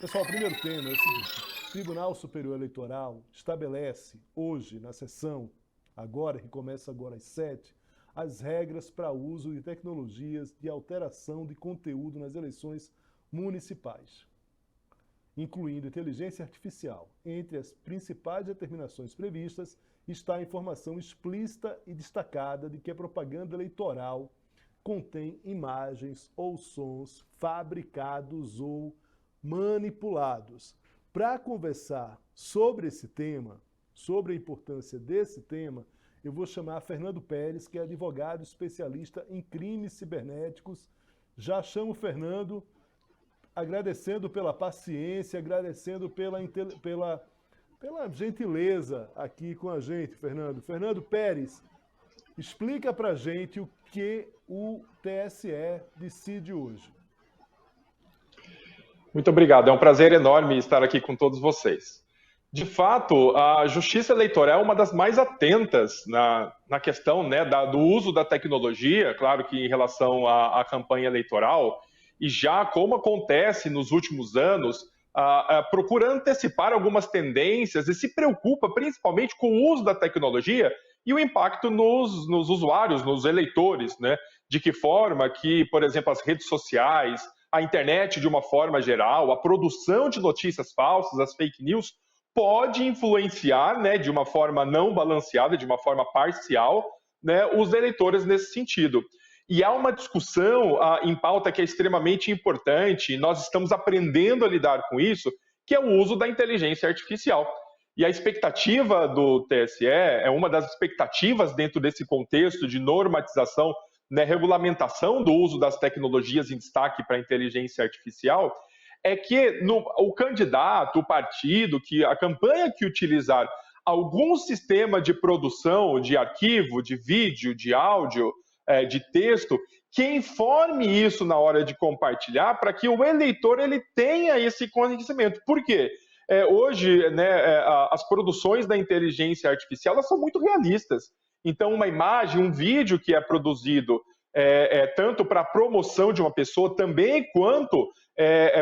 Pessoal, o primeiro tema é o seguinte: o Tribunal Superior Eleitoral estabelece hoje, na sessão, agora, que começa agora às 7, as regras para uso de tecnologias de alteração de conteúdo nas eleições municipais, incluindo inteligência artificial. Entre as principais determinações previstas está a informação explícita e destacada de que a propaganda eleitoral contém imagens ou sons fabricados ou manipulados. Para conversar sobre esse tema, sobre a importância desse tema, eu vou chamar Fernando Pérez, que é advogado especialista em crimes cibernéticos. Já chamo o Fernando, agradecendo pela paciência, agradecendo pela gentileza aqui com a gente, Fernando. Fernando Pérez, explica para a gente o que o TSE decide hoje. Muito obrigado, é um prazer enorme estar aqui com todos vocês. De fato, a Justiça Eleitoral é uma das mais atentas na questão, né, do uso da tecnologia, claro que em relação à campanha eleitoral, e já como acontece nos últimos anos, procura antecipar algumas tendências e se preocupa principalmente com o uso da tecnologia e o impacto nos usuários, nos eleitores, né? De que forma que, por exemplo, as redes sociais, a internet de uma forma geral, a produção de notícias falsas, as fake news, pode influenciar, né, de uma forma não balanceada, de uma forma parcial, né, os eleitores nesse sentido. E há uma discussão em pauta que é extremamente importante, e nós estamos aprendendo a lidar com isso, que é o uso da inteligência artificial. E a expectativa do TSE, é uma das expectativas dentro desse contexto de normatização, né, regulamentação do uso das tecnologias em destaque para a inteligência artificial, é que o candidato, o partido, que a campanha que utilizar algum sistema de produção de arquivo, de vídeo, de áudio, de texto, que informe isso na hora de compartilhar, para que o eleitor ele tenha esse conhecimento. Por quê? Hoje, né, as produções da inteligência artificial elas são muito realistas. Então, uma imagem, um vídeo que é produzido tanto para a promoção de uma pessoa, também quanto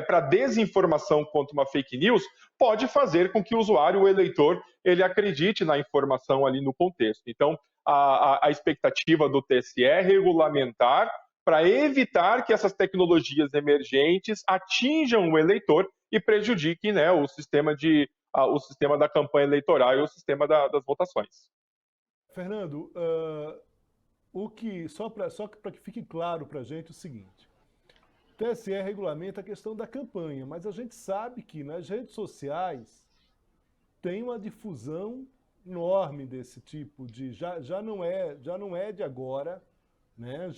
para desinformação, quanto uma fake news, pode fazer com que o usuário, o eleitor, ele acredite na informação ali no contexto. Então, a expectativa do TSE é regulamentar para evitar que essas tecnologias emergentes atinjam o eleitor e prejudiquem, né, o sistema da campanha eleitoral e o sistema das votações. Fernando, só para que fique claro para a gente o seguinte: o TSE regulamenta a questão da campanha, mas a gente sabe que nas redes sociais tem uma difusão enorme desse tipo de já não é de agora, né?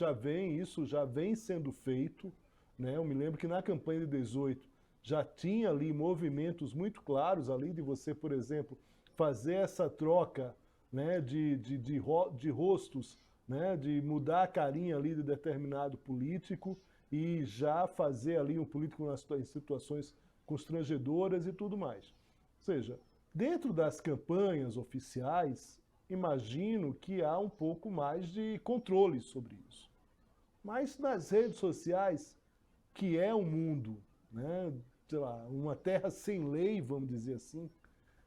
Isso já vem sendo feito, né? Eu me lembro que na campanha de 18 já tinha ali movimentos muito claros ali de você, por exemplo, fazer essa troca, né, de rostos, né, de mudar a carinha ali de determinado político e já fazer ali um político em situações constrangedoras e tudo mais. Ou seja, dentro das campanhas oficiais, imagino que há um pouco mais de controle sobre isso. Mas nas redes sociais, que é um mundo, né, sei lá, uma terra sem lei, vamos dizer assim,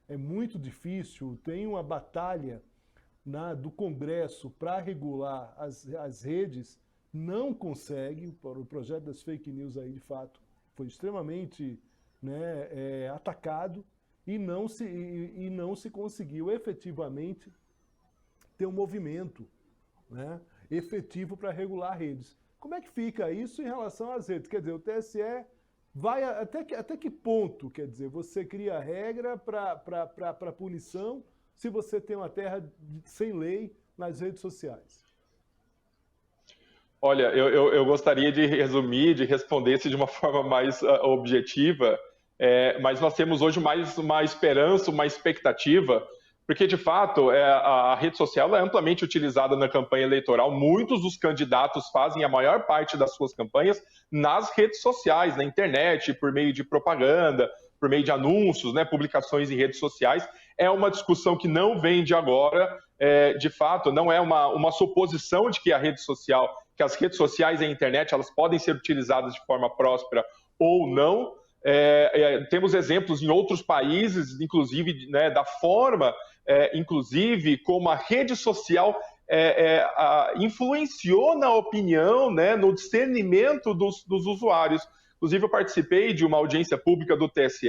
é muito difícil. Tem uma batalha do Congresso para regular as redes, não consegue. O projeto das fake news aí, de fato, foi extremamente, né, atacado e não se conseguiu efetivamente ter um movimento, né, efetivo para regular redes. Como é que fica isso em relação às redes? Quer dizer, o TSE vai até que ponto, quer dizer, você cria regra para punição se você tem uma terra sem lei nas redes sociais? Olha, eu gostaria de resumir, de responder isso de uma forma mais objetiva, mas nós temos hoje mais uma esperança, uma expectativa, porque, de fato, a rede social é amplamente utilizada na campanha eleitoral. Muitos dos candidatos fazem a maior parte das suas campanhas nas redes sociais, na internet, por meio de propaganda, por meio de anúncios, né, publicações em redes sociais. É uma discussão que não vem de agora, de fato, não é uma suposição de que as redes sociais e a internet elas podem ser utilizadas de forma próspera ou não. Temos exemplos em outros países, inclusive, né, da forma, inclusive, como a rede social influenciou na opinião, né, no discernimento dos usuários. Inclusive, eu participei de uma audiência pública do TSE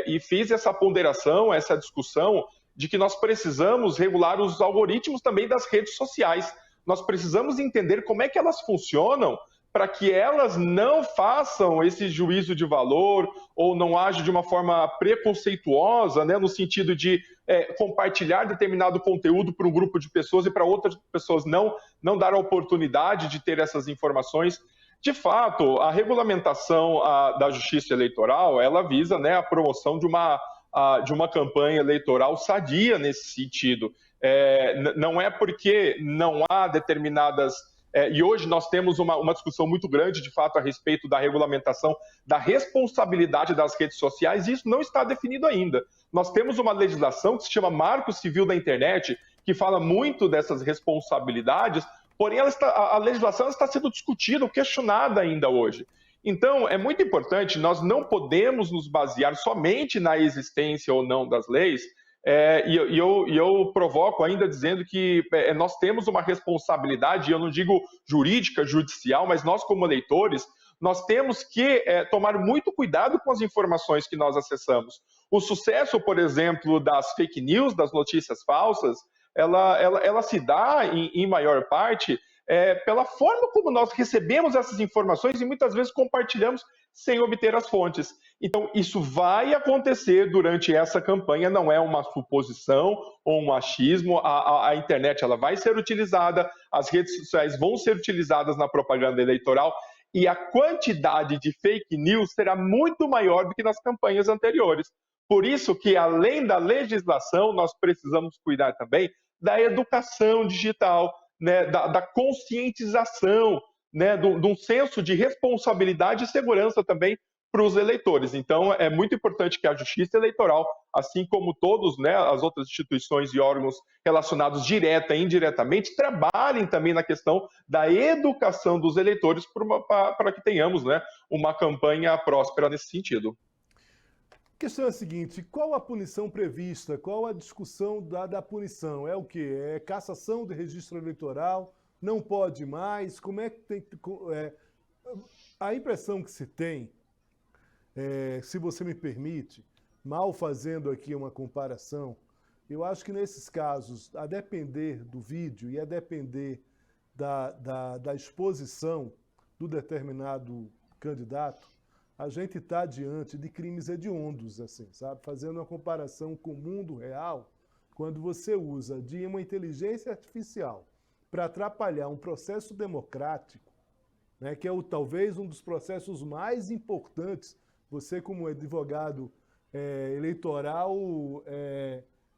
e fiz essa ponderação, essa discussão de que nós precisamos regular os algoritmos também das redes sociais. Nós precisamos entender como é que elas funcionam para que elas não façam esse juízo de valor ou não ajam de uma forma preconceituosa, né, no sentido de compartilhar determinado conteúdo para um grupo de pessoas e para outras pessoas não dar a oportunidade de ter essas informações. De fato, a regulamentação da Justiça Eleitoral, ela visa, né, a promoção de uma campanha eleitoral sadia nesse sentido. Não é porque não há determinadas... e hoje nós temos uma discussão muito grande, de fato, a respeito da regulamentação da responsabilidade das redes sociais, e isso não está definido ainda. Nós temos uma legislação que se chama Marco Civil da Internet, que fala muito dessas responsabilidades, porém a legislação está sendo discutida ou questionada ainda hoje. Então, é muito importante, nós não podemos nos basear somente na existência ou não das leis, e eu provoco ainda dizendo que nós temos uma responsabilidade, eu não digo jurídica, judicial, mas nós como eleitores, nós temos que tomar muito cuidado com as informações que nós acessamos. O sucesso, por exemplo, das fake news, das notícias falsas, ela se dá, em maior parte, pela forma como nós recebemos essas informações e muitas vezes compartilhamos sem obter as fontes. Então, isso vai acontecer durante essa campanha, não é uma suposição ou um achismo. A internet ela vai ser utilizada, as redes sociais vão ser utilizadas na propaganda eleitoral e a quantidade de fake news será muito maior do que nas campanhas anteriores. Por isso que, além da legislação, nós precisamos cuidar também da educação digital, né, da conscientização, né, de um senso de responsabilidade e segurança também para os eleitores. Então, é muito importante que a Justiça Eleitoral, assim como todos, né, as outras instituições e órgãos relacionados direta e indiretamente, trabalhem também na questão da educação dos eleitores para que tenhamos, né, uma campanha próspera nesse sentido. A questão é a seguinte, qual a punição prevista? Qual a discussão da punição? É o quê? É cassação de registro eleitoral? Não pode mais? Como é que tem... A impressão que se tem, se você me permite, mal fazendo aqui uma comparação, eu acho que nesses casos, a depender do vídeo e a depender da exposição do determinado candidato, a gente está diante de crimes hediondos, assim, sabe? Fazendo uma comparação com o mundo real, quando você usa de uma inteligência artificial para atrapalhar um processo democrático, né, que é talvez um dos processos mais importantes. Você, como advogado eleitoral,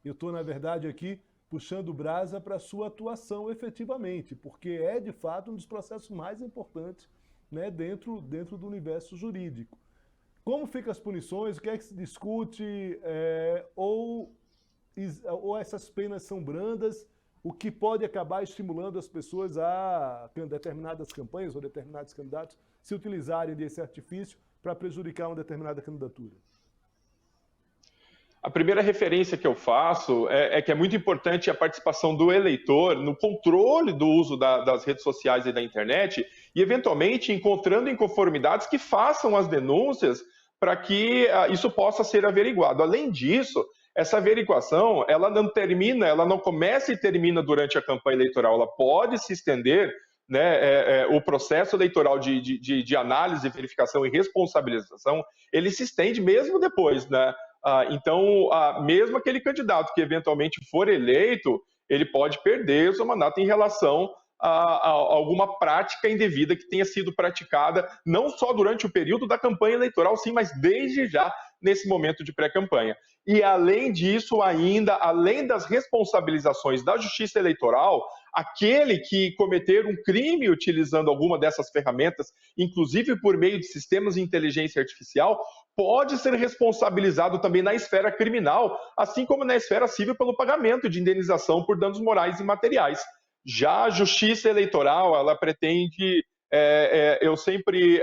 eu estou, na verdade, aqui puxando brasa para a sua atuação efetivamente, porque é, de fato, um dos processos mais importantes, né, dentro do universo jurídico. Como ficam as punições? O que é que se discute? Ou essas penas são brandas, o que pode acabar estimulando as pessoas a determinadas campanhas ou determinados candidatos se utilizarem desse artifício para prejudicar uma determinada candidatura? A primeira referência que eu faço é que é muito importante a participação do eleitor no controle do uso das redes sociais e da internet e, eventualmente, encontrando inconformidades que façam as denúncias para que isso possa ser averiguado. Além disso, essa averiguação, ela não começa e termina durante a campanha eleitoral, ela pode se estender, né, o processo eleitoral de análise, verificação e responsabilização, ele se estende mesmo depois, né? Então, mesmo aquele candidato que eventualmente for eleito, ele pode perder o seu mandato em relação a alguma prática indevida que tenha sido praticada, não só durante o período da campanha eleitoral, sim, mas desde já nesse momento de pré-campanha. E, além disso, ainda, além das responsabilizações da Justiça Eleitoral, aquele que cometer um crime utilizando alguma dessas ferramentas, inclusive por meio de sistemas de inteligência artificial, pode ser responsabilizado também na esfera criminal, assim como na esfera civil pelo pagamento de indenização por danos morais e materiais. Já a Justiça Eleitoral, ela pretende, eu sempre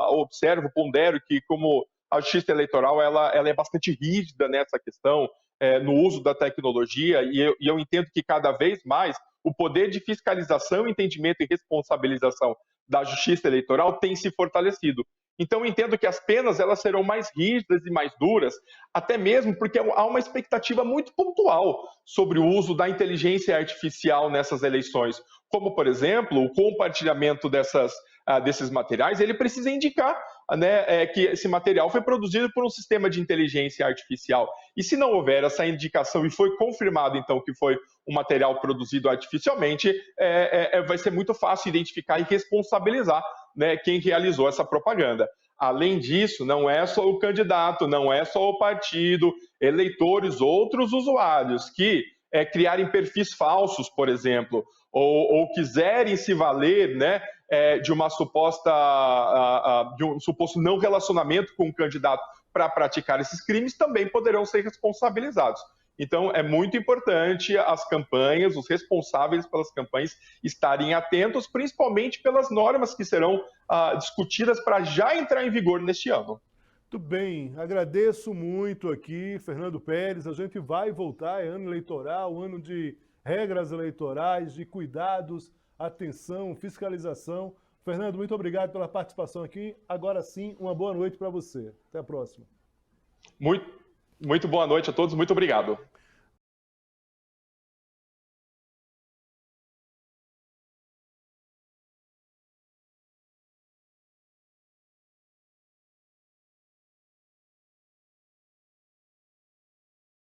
observo, pondero que como a Justiça Eleitoral ela é bastante rígida nessa questão, no uso da tecnologia, e eu entendo que cada vez mais o poder de fiscalização, entendimento e responsabilização da Justiça Eleitoral tem se fortalecido. Então, eu entendo que as penas elas serão mais rígidas e mais duras, até mesmo porque há uma expectativa muito pontual sobre o uso da inteligência artificial nessas eleições, como, por exemplo, o compartilhamento desses materiais, ele precisa indicar, né, que esse material foi produzido por um sistema de inteligência artificial. E se não houver essa indicação e foi confirmado, então, que foi um material produzido artificialmente, vai ser muito fácil identificar e responsabilizar, né, quem realizou essa propaganda. Além disso, não é só o candidato, não é só o partido, eleitores, outros usuários que criarem perfis falsos, por exemplo, ou quiserem se valer, né, de uma suposta, de um suposto não relacionamento com o candidato para praticar esses crimes, também poderão ser responsabilizados. Então, é muito importante as campanhas, os responsáveis pelas campanhas estarem atentos, principalmente pelas normas que serão discutidas para já entrar em vigor neste ano. Muito bem, agradeço muito aqui, Fernando Pérez. A gente vai voltar, é ano eleitoral, ano de regras eleitorais, de cuidados, atenção, fiscalização. Fernando, muito obrigado pela participação aqui. Agora sim, uma boa noite para você. Até a próxima. Muito boa noite a todos, muito obrigado.